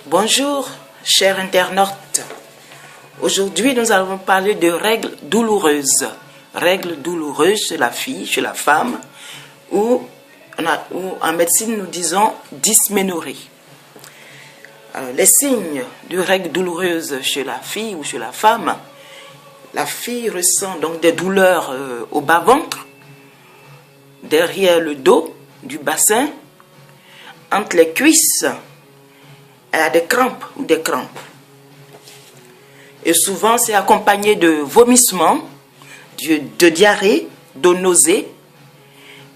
Bonjour, chers internautes. Aujourd'hui, nous allons parler de règles douloureuses. Règles douloureuses chez la fille, chez la femme, ou en médecine, nous disons dysménorrhée. Alors, les signes de règles douloureuses chez la fille ou chez la femme. La fille ressent donc des douleurs au bas-ventre, derrière le dos, du bassin, entre les cuisses. Elle a des crampes ou des crampes. Et souvent, c'est accompagné de vomissements, de diarrhée, de nausées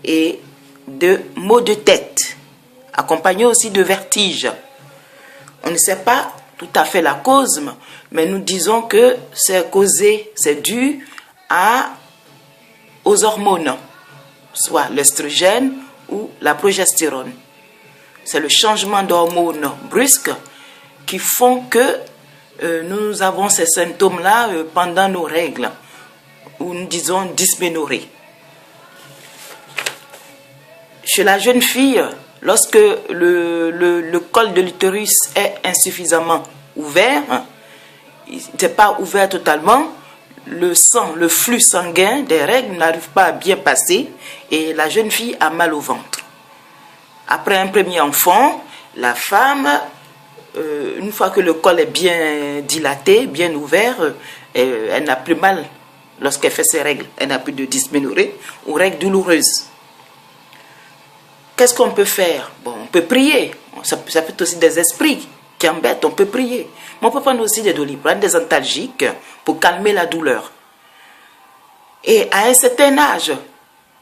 et de maux de tête, accompagné aussi de vertiges. On ne sait pas tout à fait la cause, mais nous disons que c'est dû aux hormones, soit l'estrogène ou la progestérone. C'est le changement d'hormones brusques qui font que nous avons ces symptômes-là pendant nos règles, ou nous disons dysménorrhée. Chez la jeune fille, lorsque le col de l'utérus est insuffisamment ouvert, il n'est pas ouvert totalement, le flux sanguin des règles n'arrive pas à bien passer et la jeune fille a mal au ventre. Après un premier enfant, la femme, une fois que le col est bien dilaté, bien ouvert, elle n'a plus mal lorsqu'elle fait ses règles. Elle n'a plus de dysménorrhée ou règles douloureuses. Qu'est-ce qu'on peut faire? Bon, on peut prier. Ça peut être aussi des esprits qui embêtent, on peut prier. Mais on peut prendre aussi des Doliprane, des antalgiques pour calmer la douleur. Et à un certain âge,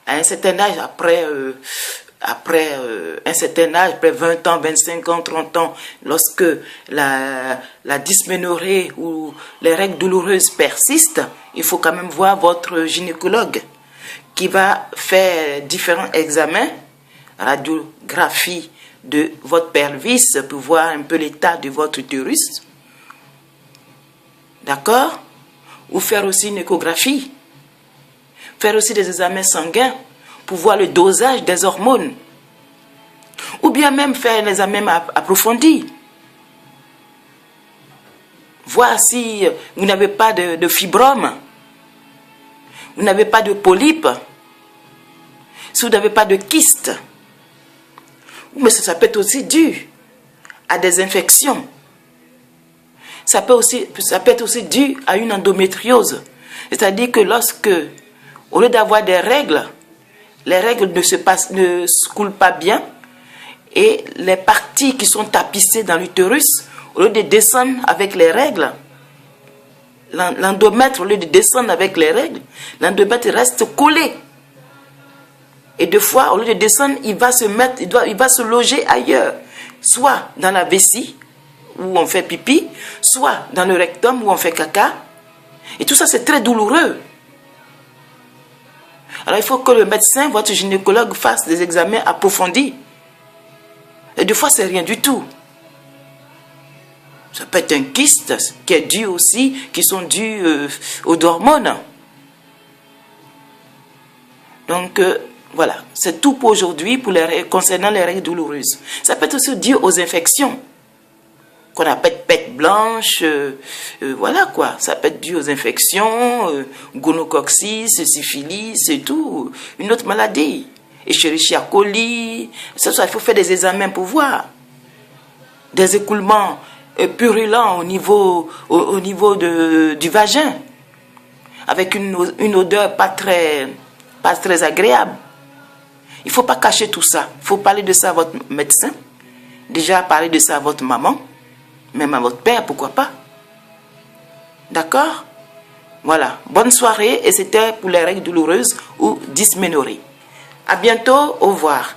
après un certain âge, après 20 ans, 25 ans, 30 ans, lorsque la dysménorrhée ou les règles douloureuses persistent, il faut quand même voir votre gynécologue qui va faire différents examens, radiographie de votre pelvis pour voir un peu l'état de votre utérus. D'accord? Ou faire aussi une échographie. Faire aussi des examens sanguins pour voir le dosage des hormones. Ou bien même faire un examen approfondi. Voir si vous n'avez pas de fibrome. Vous n'avez pas de polype. Si vous n'avez pas de kyste. Mais ça peut être aussi dû à des infections. Ça peut être aussi dû à une endométriose. C'est-à-dire que au lieu d'avoir des règles, les règles ne se coulent pas bien et les parties qui sont tapissées dans l'utérus, au lieu de descendre avec les règles, l'endomètre, au lieu de descendre avec les règles, l'endomètre reste collé. Et deux fois, au lieu de descendre, il va se loger ailleurs. Soit dans la vessie, où on fait pipi, soit dans le rectum, où on fait caca. Et tout ça, c'est très douloureux. Alors, il faut que le médecin, votre gynécologue, fasse des examens approfondis. Et deux fois, c'est rien du tout. Ça peut être un kyste qui sont dus aux hormones. Donc, voilà, c'est tout pour aujourd'hui concernant les règles douloureuses. Ça peut être aussi dû aux infections, qu'on appelle pète blanche, voilà quoi. Ça peut être dû aux infections, gonococcis, syphilis et tout, une autre maladie. Escherichia coli, il faut faire des examens pour voir. Des écoulements purulents au niveau du vagin, avec une odeur pas très agréable. Il ne faut pas cacher tout ça. Il faut parler de ça à votre médecin. Déjà parler de ça à votre maman. Même à votre père, pourquoi pas. D'accord? Voilà. Bonne soirée. Et c'était pour les règles douloureuses ou dysménorrhée. À bientôt. Au revoir.